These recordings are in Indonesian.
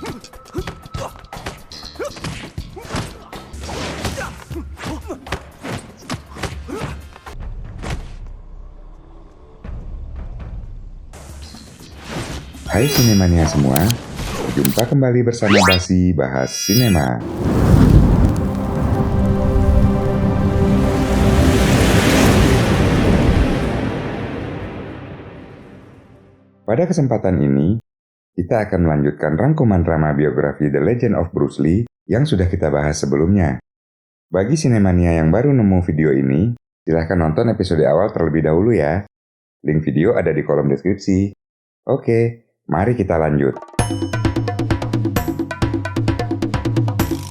Hai Sinemania semua, jumpa kembali bersama Basi Bahas Sinema. Pada kesempatan ini, kita akan melanjutkan rangkuman drama biografi The Legend of Bruce Lee yang sudah kita bahas sebelumnya. Bagi Sinemania yang baru nemu video ini, silahkan nonton episode awal terlebih dahulu ya. Link video ada di kolom deskripsi. Oke, mari kita lanjut.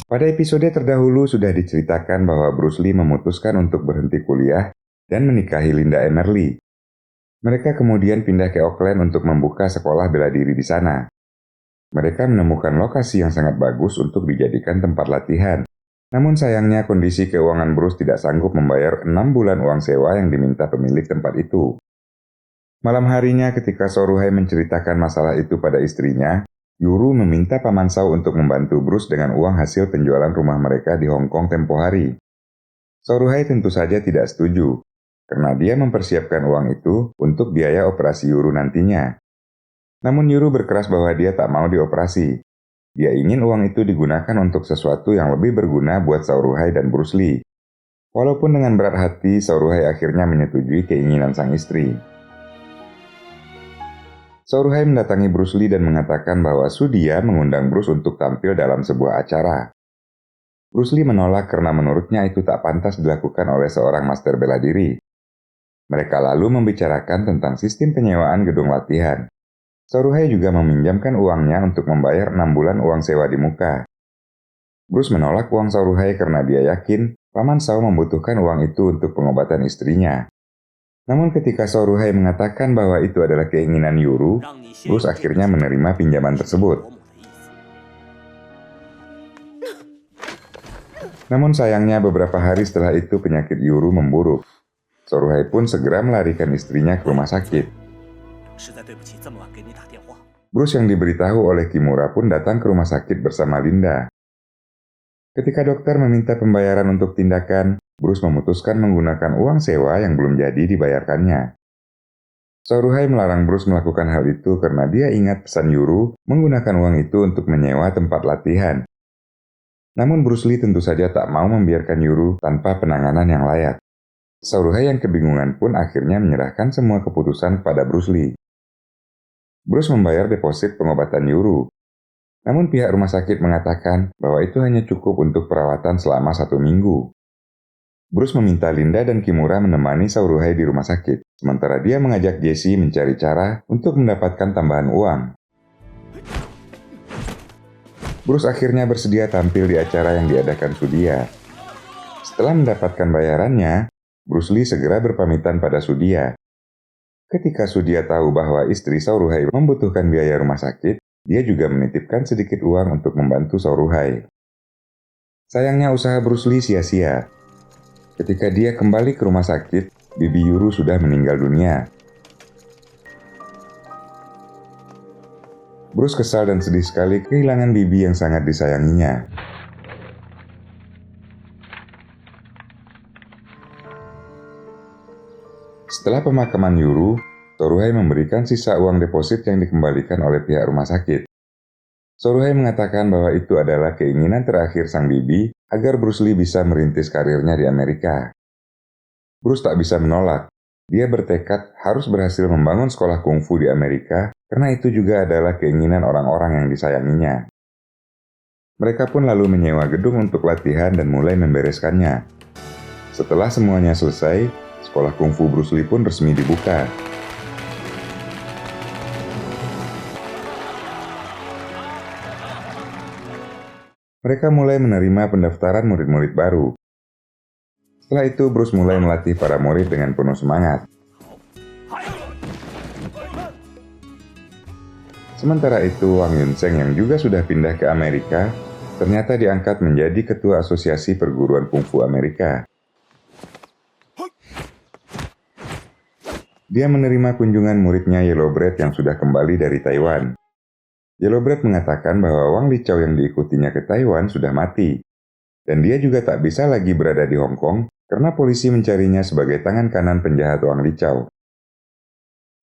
Pada episode terdahulu sudah diceritakan bahwa Bruce Lee memutuskan untuk berhenti kuliah dan menikahi Linda Emerly. Mereka kemudian pindah ke Oakland untuk membuka sekolah bela diri di sana. Mereka menemukan lokasi yang sangat bagus untuk dijadikan tempat latihan. Namun sayangnya kondisi keuangan Bruce tidak sanggup membayar 6 bulan uang sewa yang diminta pemilik tempat itu. Malam harinya ketika Soruhei menceritakan masalah itu pada istrinya, Yuru meminta Paman Shao untuk membantu Bruce dengan uang hasil penjualan rumah mereka di Hong Kong tempo hari. Soruhei tentu saja tidak setuju, karena dia mempersiapkan uang itu untuk biaya operasi Yuru nantinya. Namun Yuru berkeras bahwa dia tak mau dioperasi. Dia ingin uang itu digunakan untuk sesuatu yang lebih berguna buat Soruhei dan Bruce Lee. Walaupun dengan berat hati, Soruhei akhirnya menyetujui keinginan sang istri. Soruhei mendatangi Bruce Lee dan mengatakan bahwa Sudia mengundang Bruce untuk tampil dalam sebuah acara. Bruce Lee menolak karena menurutnya itu tak pantas dilakukan oleh seorang master bela diri. Mereka lalu membicarakan tentang sistem penyewaan gedung latihan. Soruhei juga meminjamkan uangnya untuk membayar 6 bulan uang sewa di muka. Bruce menolak uang Soruhei karena dia yakin Paman Shao membutuhkan uang itu untuk pengobatan istrinya. Namun ketika Soruhei mengatakan bahwa itu adalah keinginan Yuru, Bruce akhirnya menerima pinjaman tersebut. Namun sayangnya beberapa hari setelah itu penyakit Yuru memburuk. Soruhei pun segera melarikan istrinya ke rumah sakit. Bruce yang diberitahu oleh Kimura pun datang ke rumah sakit bersama Linda. Ketika dokter meminta pembayaran untuk tindakan, Bruce memutuskan menggunakan uang sewa yang belum jadi dibayarkannya. Soruhei melarang Bruce melakukan hal itu karena dia ingat pesan Yuru menggunakan uang itu untuk menyewa tempat latihan. Namun Bruce Lee tentu saja tak mau membiarkan Yuru tanpa penanganan yang layak. Soruhei yang kebingungan pun akhirnya menyerahkan semua keputusan pada Bruce Lee. Bruce membayar deposit pengobatan Yuru. Namun pihak rumah sakit mengatakan bahwa itu hanya cukup untuk perawatan selama 1 minggu. Bruce meminta Linda dan Kimura menemani Soruhei di rumah sakit, sementara dia mengajak Jesse mencari cara untuk mendapatkan tambahan uang. Bruce akhirnya bersedia tampil di acara yang diadakan Sudia. Setelah mendapatkan bayarannya, Bruce Lee segera berpamitan pada Sudia. Ketika Sudia tahu bahwa istri Soruhei membutuhkan biaya rumah sakit, dia juga menitipkan sedikit uang untuk membantu Soruhei. Sayangnya usaha Bruce Lee sia-sia. Ketika dia kembali ke rumah sakit, bibi Yuru sudah meninggal dunia. Bruce kesal dan sedih sekali kehilangan bibi yang sangat disayanginya. Setelah pemakaman Yuru, Soruhei memberikan sisa uang deposit yang dikembalikan oleh pihak rumah sakit. Soruhei mengatakan bahwa itu adalah keinginan terakhir sang bibi agar Bruce Lee bisa merintis karirnya di Amerika. Bruce tak bisa menolak. Dia bertekad harus berhasil membangun sekolah kungfu di Amerika karena itu juga adalah keinginan orang-orang yang disayanginya. Mereka pun lalu menyewa gedung untuk latihan dan mulai membereskannya. Setelah semuanya selesai, sekolah kungfu Bruce Lee pun resmi dibuka. Mereka mulai menerima pendaftaran murid-murid baru. Setelah itu, Bruce mulai melatih para murid dengan penuh semangat. Sementara itu, Wang Yunseng yang juga sudah pindah ke Amerika, ternyata diangkat menjadi ketua Asosiasi Perguruan Kungfu Amerika. Dia menerima kunjungan muridnya Yellowbread yang sudah kembali dari Taiwan. Yellowbread mengatakan bahwa Wang Lichao yang diikutinya ke Taiwan sudah mati, dan dia juga tak bisa lagi berada di Hong Kong karena polisi mencarinya sebagai tangan kanan penjahat Wang Lichao.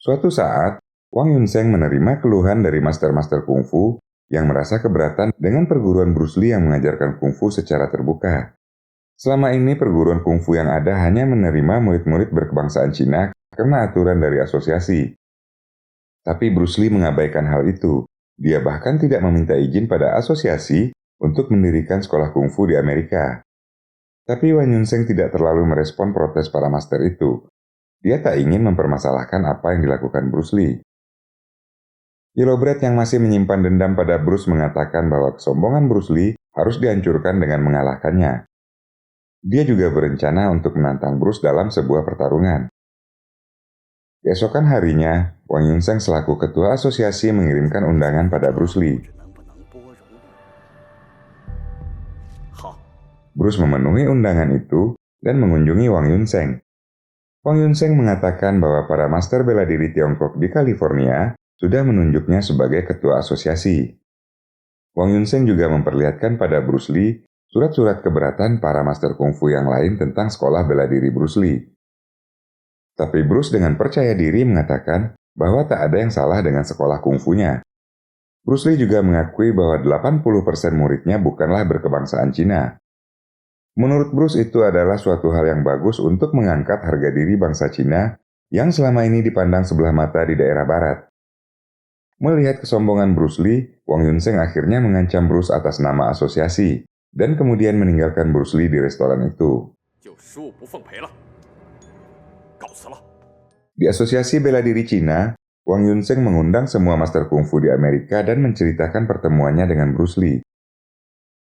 Suatu saat, Wang Yunseng menerima keluhan dari master-master kungfu yang merasa keberatan dengan perguruan Bruce Lee yang mengajarkan kungfu secara terbuka. Selama ini perguruan kungfu yang ada hanya menerima murid-murid berkebangsaan Cina karena aturan dari asosiasi. Tapi Bruce Lee mengabaikan hal itu. Dia bahkan tidak meminta izin pada asosiasi untuk mendirikan sekolah kungfu di Amerika. Tapi Wang Yunseng tidak terlalu merespon protes para master itu. Dia tak ingin mempermasalahkan apa yang dilakukan Bruce Lee. Yellowbread yang masih menyimpan dendam pada Bruce mengatakan bahwa kesombongan Bruce Lee harus dihancurkan dengan mengalahkannya. Dia juga berencana untuk menantang Bruce dalam sebuah pertarungan. Keesokan harinya, Wang Yunseng selaku ketua asosiasi mengirimkan undangan pada Bruce Lee. Bruce memenuhi undangan itu dan mengunjungi Wang Yunseng. Wang Yunseng mengatakan bahwa para master bela diri Tiongkok di California sudah menunjuknya sebagai ketua asosiasi. Wang Yunseng juga memperlihatkan pada Bruce Lee surat-surat keberatan para master kungfu yang lain tentang sekolah bela diri Bruce Lee. Tapi Bruce dengan percaya diri mengatakan bahwa tak ada yang salah dengan sekolah kungfunya. Bruce Lee juga mengakui bahwa 80% muridnya bukanlah berkebangsaan Cina. Menurut Bruce itu adalah suatu hal yang bagus untuk mengangkat harga diri bangsa Cina yang selama ini dipandang sebelah mata di daerah barat. Melihat kesombongan Bruce Lee, Wang Yunseng akhirnya mengancam Bruce atas nama asosiasi, dan kemudian meninggalkan Bruce Lee di restoran itu. Di asosiasi bela diri Cina, Wang Yunseng mengundang semua master kungfu di Amerika dan menceritakan pertemuannya dengan Bruce Lee.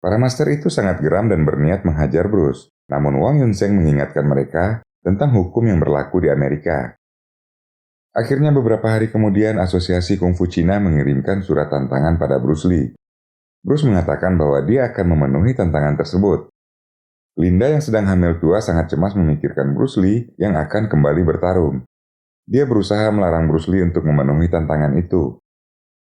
Para master itu sangat geram dan berniat menghajar Bruce, namun Wang Yunseng mengingatkan mereka tentang hukum yang berlaku di Amerika. Akhirnya beberapa hari kemudian Asosiasi Kungfu Cina mengirimkan surat tantangan pada Bruce Lee. Bruce mengatakan bahwa dia akan memenuhi tantangan tersebut. Linda yang sedang hamil tua sangat cemas memikirkan Bruce Lee yang akan kembali bertarung. Dia berusaha melarang Bruce Lee untuk memenuhi tantangan itu.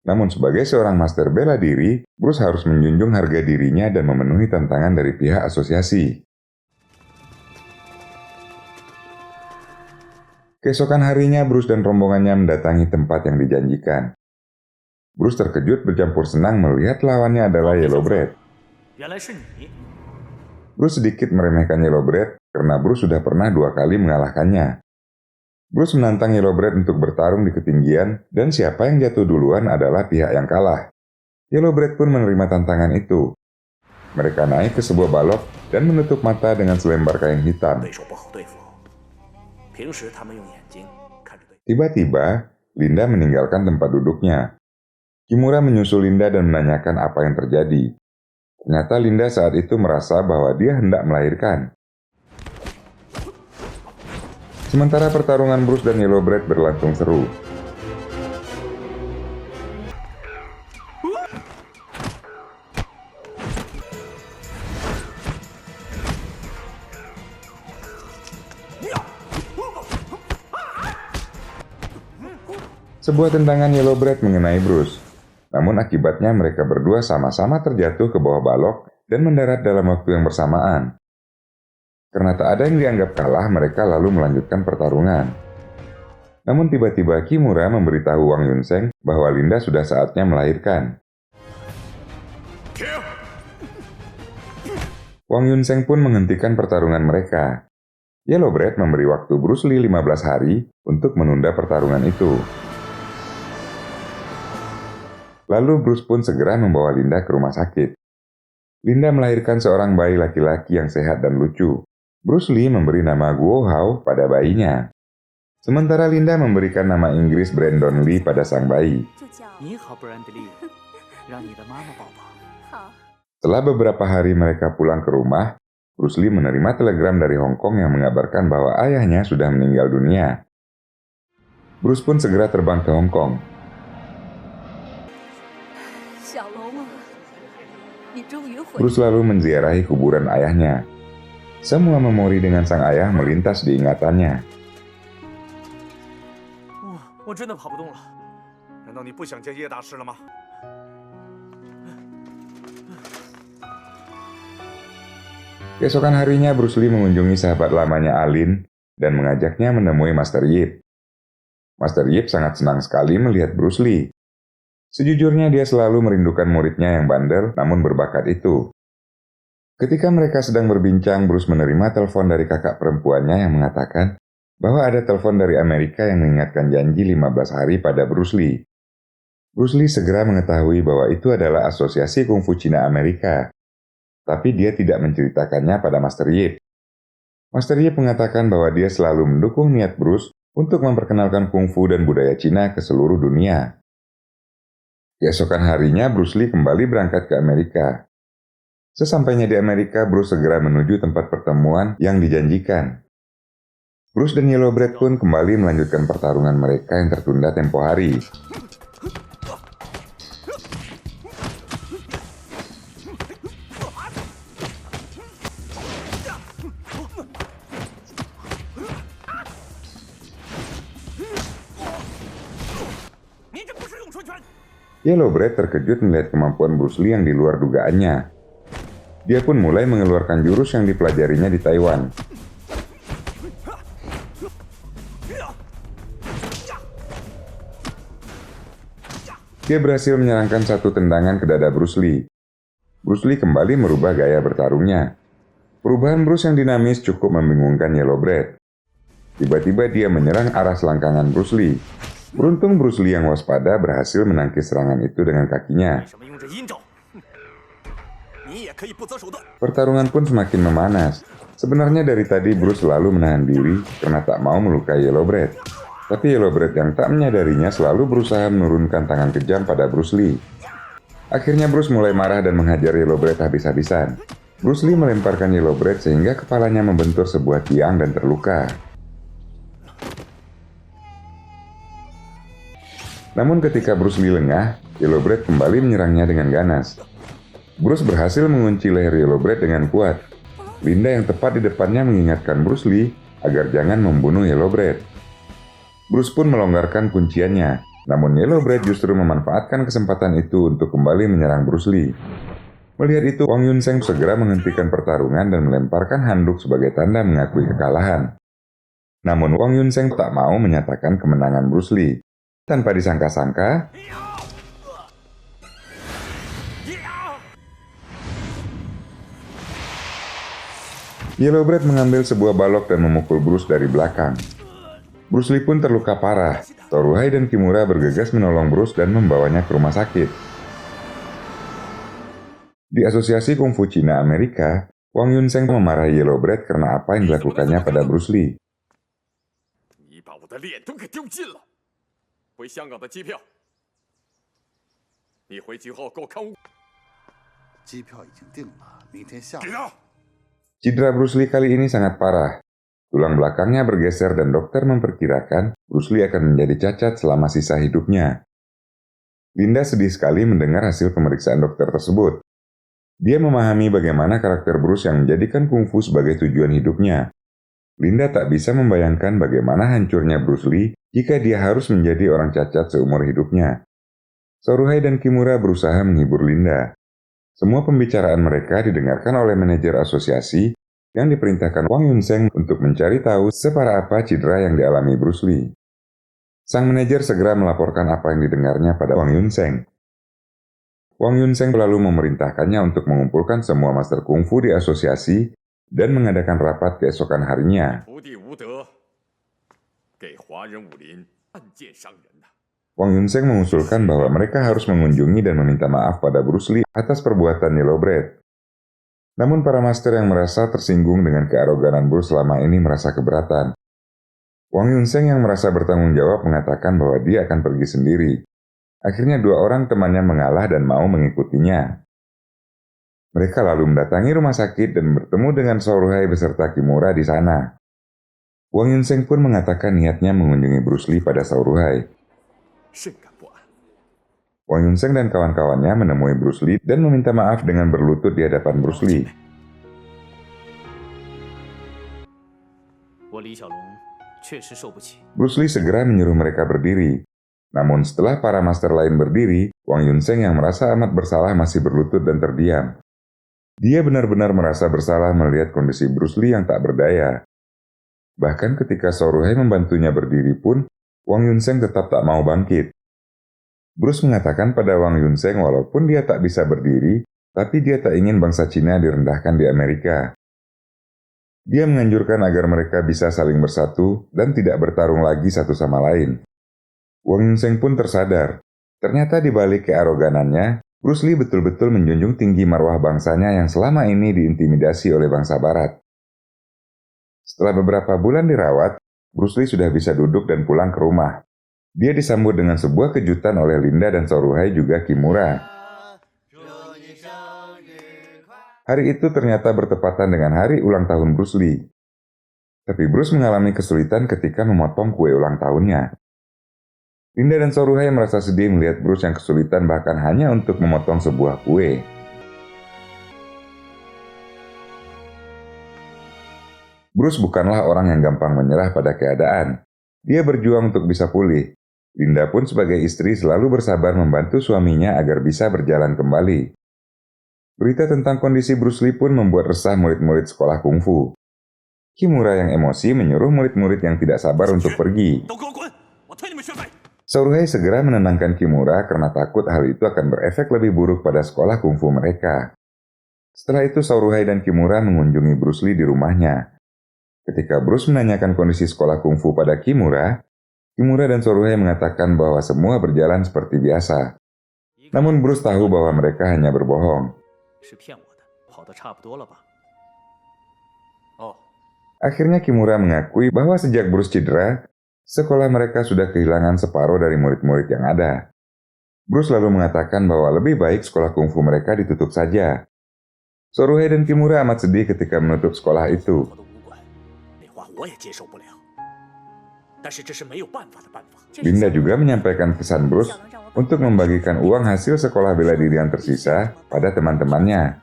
Namun sebagai seorang master bela diri, Bruce harus menjunjung harga dirinya dan memenuhi tantangan dari pihak asosiasi. Keesokan harinya, Bruce dan rombongannya mendatangi tempat yang dijanjikan. Bruce terkejut bercampur senang melihat lawannya adalah Yellowbread. Bruce sedikit meremehkan Yellowbread karena Bruce sudah pernah 2 kali mengalahkannya. Bruce menantang Yellowbread untuk bertarung di ketinggian dan siapa yang jatuh duluan adalah pihak yang kalah. Yellowbread pun menerima tantangan itu. Mereka naik ke sebuah balok dan menutup mata dengan selembar kain hitam. Tiba-tiba, Linda meninggalkan tempat duduknya. Kimura menyusul Linda dan menanyakan apa yang terjadi. Ternyata Linda saat itu merasa bahwa dia hendak melahirkan. Sementara pertarungan Bruce dan Yellowbread berlangsung seru. Sebuah tendangan Yellowbread mengenai Bruce. Namun akibatnya mereka berdua sama-sama terjatuh ke bawah balok dan mendarat dalam waktu yang bersamaan. Karena tak ada yang dianggap kalah, mereka lalu melanjutkan pertarungan. Namun tiba-tiba Kimura memberitahu Wang Yunseng bahwa Linda sudah saatnya melahirkan. Wang Yunseng pun menghentikan pertarungan mereka. Yellowbread memberi waktu Bruce Lee 15 hari untuk menunda pertarungan itu. Lalu Bruce pun segera membawa Linda ke rumah sakit. Linda melahirkan seorang bayi laki-laki yang sehat dan lucu. Bruce Lee memberi nama Guo Hao pada bayinya. Sementara Linda memberikan nama Inggris Brandon Lee pada sang bayi. Setelah beberapa hari mereka pulang ke rumah, Bruce Lee menerima telegram dari Hong Kong yang mengabarkan bahwa ayahnya sudah meninggal dunia. Bruce pun segera terbang ke Hong Kong. Bruce lalu menziarahi kuburan ayahnya. Semua memori dengan sang ayah melintas di ingatannya. Keesokan harinya Bruce Lee mengunjungi sahabat lamanya Alin dan mengajaknya menemui Master Yip. Master Yip sangat senang sekali melihat Bruce Lee. Sejujurnya dia selalu merindukan muridnya yang bandel namun berbakat itu. Ketika mereka sedang berbincang, Bruce menerima telepon dari kakak perempuannya yang mengatakan bahwa ada telepon dari Amerika yang mengingatkan janji 15 hari pada Bruce Lee. Bruce Lee segera mengetahui bahwa itu adalah Asosiasi Kungfu Cina Amerika. Tapi dia tidak menceritakannya pada Master Yip. Master Yip mengatakan bahwa dia selalu mendukung niat Bruce untuk memperkenalkan kungfu dan budaya Cina ke seluruh dunia. Keesokan harinya Bruce Lee kembali berangkat ke Amerika. Sesampainya di Amerika, Bruce segera menuju tempat pertemuan yang dijanjikan. Bruce dan Yellowbread pun kembali melanjutkan pertarungan mereka yang tertunda tempo hari. Yellowbread terkejut melihat kemampuan Bruce Lee yang di luar dugaannya. Dia pun mulai mengeluarkan jurus yang dipelajarinya di Taiwan. Dia berhasil menyerangkan satu tendangan ke dada Bruce Lee. Bruce Lee kembali merubah gaya bertarungnya. Perubahan Bruce yang dinamis cukup membingungkan Yellowbread. Tiba-tiba dia menyerang arah selangkangan Bruce Lee. Beruntung Bruce Lee yang waspada berhasil menangkis serangan itu dengan kakinya. Pertarungan pun semakin memanas. Sebenarnya dari tadi Bruce selalu menahan diri karena tak mau melukai Yellowbread. Tapi Yellowbread yang tak menyadarinya selalu berusaha menurunkan tangan kejam pada Bruce Lee. Akhirnya Bruce mulai marah dan menghajar Yellowbread habis-habisan. Bruce Lee melemparkan Yellowbread sehingga kepalanya membentur sebuah tiang dan terluka. Namun ketika Bruce Lee lengah, Yellowbread kembali menyerangnya dengan ganas. Bruce berhasil mengunci leher Yellowbread dengan kuat. Linda yang tepat di depannya mengingatkan Bruce Lee agar jangan membunuh Yellowbread. Bruce pun melonggarkan kunciannya, namun Yellowbread justru memanfaatkan kesempatan itu untuk kembali menyerang Bruce Lee. Melihat itu, Wang Yunseng segera menghentikan pertarungan dan melemparkan handuk sebagai tanda mengakui kekalahan. Namun Wang Yunseng tak mau menyatakan kemenangan Bruce Lee. Tanpa disangka-sangka, Yellowbread mengambil sebuah balok dan memukul Bruce dari belakang. Bruce Lee pun terluka parah. Toruhai dan Kimura bergegas menolong Bruce dan membawanya ke rumah sakit. Di Asosiasi Kungfu Cina Amerika, Wang Yunseng memarahi Yellowbread karena apa yang dilakukannya pada Bruce Lee. Cedera Bruce Lee kali ini sangat parah. Tulang belakangnya bergeser dan dokter memperkirakan Bruce Lee akan menjadi cacat selama sisa hidupnya. Linda sedih sekali mendengar hasil pemeriksaan dokter tersebut. Dia memahami bagaimana karakter Bruce yang menjadikan kungfu sebagai tujuan hidupnya. Linda tak bisa membayangkan bagaimana hancurnya Bruce Lee jika dia harus menjadi orang cacat seumur hidupnya. Toruhai dan Kimura berusaha menghibur Linda. Semua pembicaraan mereka didengarkan oleh manajer asosiasi yang diperintahkan Wang Yunseng untuk mencari tahu separah apa cedera yang dialami Bruce Lee. Sang manajer segera melaporkan apa yang didengarnya pada Wang Yunseng. Wang Yunseng lalu memerintahkannya untuk mengumpulkan semua master kungfu di asosiasi dan mengadakan rapat keesokan harinya. Wang Yunseng mengusulkan bahwa mereka harus mengunjungi dan meminta maaf pada Bruce Lee atas perbuatan Yellowbread. Namun para master yang merasa tersinggung dengan kearoganan Bruce selama ini merasa keberatan. Wang Yunseng yang merasa bertanggung jawab mengatakan bahwa dia akan pergi sendiri. Akhirnya dua orang temannya mengalah dan mau mengikutinya. Mereka lalu mendatangi rumah sakit dan bertemu dengan Toruhai beserta Kimura di sana. Wang Yunseng pun mengatakan niatnya mengunjungi Bruce Lee pada Toruhai. Wang Yunseng dan kawan-kawannya menemui Bruce Lee dan meminta maaf dengan berlutut di hadapan Bruce Lee. Bruce Lee segera menyuruh mereka berdiri. Namun setelah para master lain berdiri, Wang Yunseng yang merasa amat bersalah masih berlutut dan terdiam. Dia benar-benar merasa bersalah melihat kondisi Bruce Lee yang tak berdaya. Bahkan ketika Soruhei membantunya berdiri pun, Wang Yunseng tetap tak mau bangkit. Bruce mengatakan pada Wang Yunseng walaupun dia tak bisa berdiri, tapi dia tak ingin bangsa Cina direndahkan di Amerika. Dia menganjurkan agar mereka bisa saling bersatu dan tidak bertarung lagi satu sama lain. Wang Yunseng pun tersadar. Ternyata di balik kearoganannya, Bruce Lee betul-betul menjunjung tinggi marwah bangsanya yang selama ini diintimidasi oleh bangsa Barat. Setelah beberapa bulan dirawat, Bruce Lee sudah bisa duduk dan pulang ke rumah. Dia disambut dengan sebuah kejutan oleh Linda dan Soruhei juga Kimura. Hari itu ternyata bertepatan dengan hari ulang tahun Bruce Lee. Tapi Bruce mengalami kesulitan ketika memotong kue ulang tahunnya. Linda dan Soruhei merasa sedih melihat Bruce yang kesulitan bahkan hanya untuk memotong sebuah kue. Bruce bukanlah orang yang gampang menyerah pada keadaan. Dia berjuang untuk bisa pulih. Linda pun sebagai istri selalu bersabar membantu suaminya agar bisa berjalan kembali. Berita tentang kondisi Bruce Lee pun membuat resah murid-murid sekolah kungfu. Kimura yang emosi menyuruh murid-murid yang tidak sabar untuk pergi. Soruhei segera menenangkan Kimura karena takut hal itu akan berefek lebih buruk pada sekolah kungfu mereka. Setelah itu Soruhei dan Kimura mengunjungi Bruce Lee di rumahnya. Ketika Bruce menanyakan kondisi sekolah kungfu pada Kimura, Kimura dan Soruhei mengatakan bahwa semua berjalan seperti biasa. Namun Bruce tahu bahwa mereka hanya berbohong. Akhirnya Kimura mengakui bahwa sejak Bruce cedera, sekolah mereka sudah kehilangan separuh dari murid-murid yang ada. Bruce lalu mengatakan bahwa lebih baik sekolah kungfu mereka ditutup saja. Soruhei dan Kimura amat sedih ketika menutup sekolah itu. Linda juga menyampaikan pesan Bruce untuk membagikan uang hasil sekolah bela diri yang tersisa pada teman-temannya.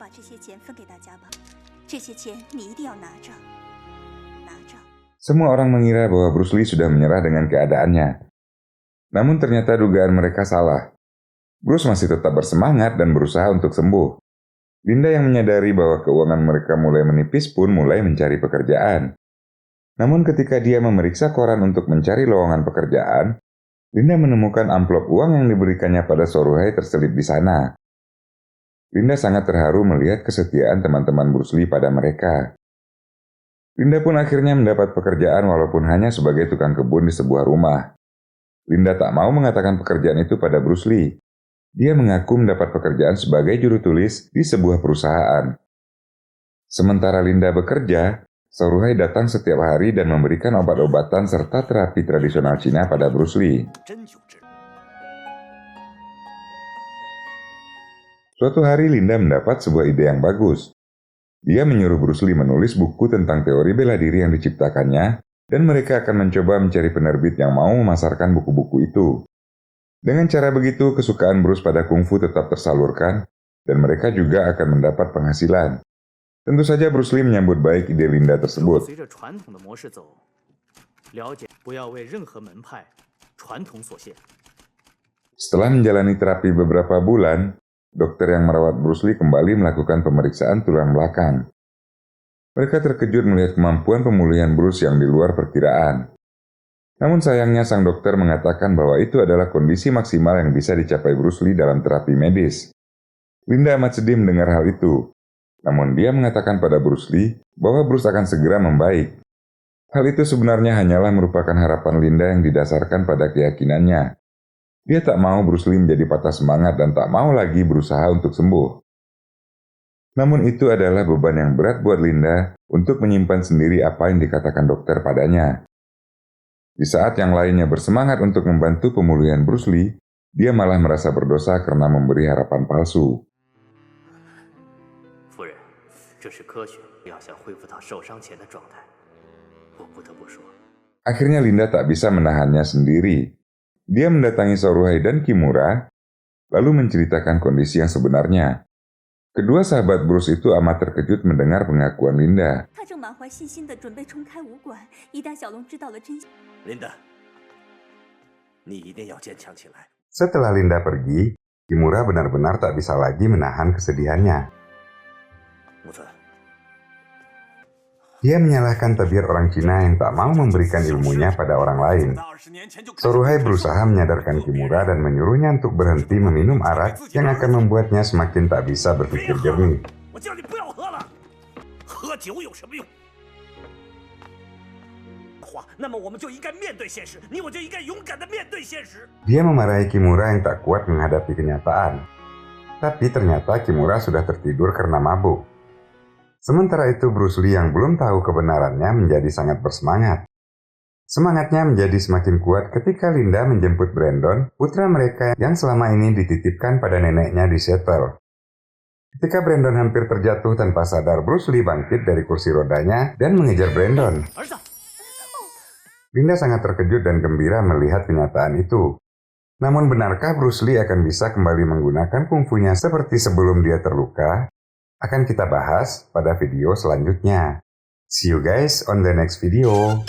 Semua orang mengira bahwa Bruce Lee sudah menyerah dengan keadaannya. Namun ternyata dugaan mereka salah. Bruce masih tetap bersemangat dan berusaha untuk sembuh. Linda yang menyadari bahwa keuangan mereka mulai menipis pun mulai mencari pekerjaan. Namun ketika dia memeriksa koran untuk mencari lowongan pekerjaan, Linda menemukan amplop uang yang diberikannya pada Soruhei terselip di sana. Linda sangat terharu melihat kesetiaan teman-teman Bruce Lee pada mereka. Linda pun akhirnya mendapat pekerjaan walaupun hanya sebagai tukang kebun di sebuah rumah. Linda tak mau mengatakan pekerjaan itu pada Bruce Lee. Dia mengaku mendapat pekerjaan sebagai juru tulis di sebuah perusahaan. Sementara Linda bekerja, Soruhei datang setiap hari dan memberikan obat-obatan serta terapi tradisional Cina pada Bruce Lee. Suatu hari Linda mendapat sebuah ide yang bagus. Dia menyuruh Bruce Lee menulis buku tentang teori bela diri yang diciptakannya, dan mereka akan mencoba mencari penerbit yang mau memasarkan buku-buku itu. Dengan cara begitu, kesukaan Bruce pada kungfu tetap tersalurkan, dan mereka juga akan mendapat penghasilan. Tentu saja Bruce Lee menyambut baik ide Linda tersebut. Setelah menjalani terapi beberapa bulan, dokter yang merawat Bruce Lee kembali melakukan pemeriksaan tulang belakang. Mereka terkejut melihat kemampuan pemulihan Bruce yang di luar perkiraan. Namun sayangnya sang dokter mengatakan bahwa itu adalah kondisi maksimal yang bisa dicapai Bruce Lee dalam terapi medis. Linda amat sedih mendengar hal itu. Namun dia mengatakan pada Bruce Lee bahwa Bruce akan segera membaik. Hal itu sebenarnya hanyalah merupakan harapan Linda yang didasarkan pada keyakinannya. Dia tak mau Bruce Lee menjadi patah semangat dan tak mau lagi berusaha untuk sembuh. Namun itu adalah beban yang berat buat Linda untuk menyimpan sendiri apa yang dikatakan dokter padanya. Di saat yang lainnya bersemangat untuk membantu pemulihan Bruce Lee, dia malah merasa berdosa karena memberi harapan palsu. Akhirnya Linda tak bisa menahannya sendiri. Dia mendatangi Soruhei dan Kimura, lalu menceritakan kondisi yang sebenarnya. Kedua sahabat Bruce itu amat terkejut mendengar pengakuan Linda. Setelah Linda pergi, Kimura benar-benar tak bisa lagi menahan kesedihannya. Dia menyalahkan tabir orang Cina yang tak mau memberikan ilmunya pada orang lain. Soruhai berusaha menyadarkan Kimura dan menyuruhnya untuk berhenti meminum arak yang akan membuatnya semakin tak bisa berpikir jernih. Dia memarahi Kimura yang tak kuat menghadapi kenyataan. Tapi ternyata Kimura sudah tertidur karena mabuk. Sementara itu Bruce Lee yang belum tahu kebenarannya menjadi sangat bersemangat. Semangatnya menjadi semakin kuat ketika Linda menjemput Brandon, putra mereka yang selama ini dititipkan pada neneknya di Seattle. Ketika Brandon hampir terjatuh tanpa sadar, Bruce Lee bangkit dari kursi rodanya dan mengejar Brandon. Linda sangat terkejut dan gembira melihat kenyataan itu. Namun benarkah Bruce Lee akan bisa kembali menggunakan kungfunya seperti sebelum dia terluka? Akan kita bahas pada video selanjutnya. See you guys on the next video.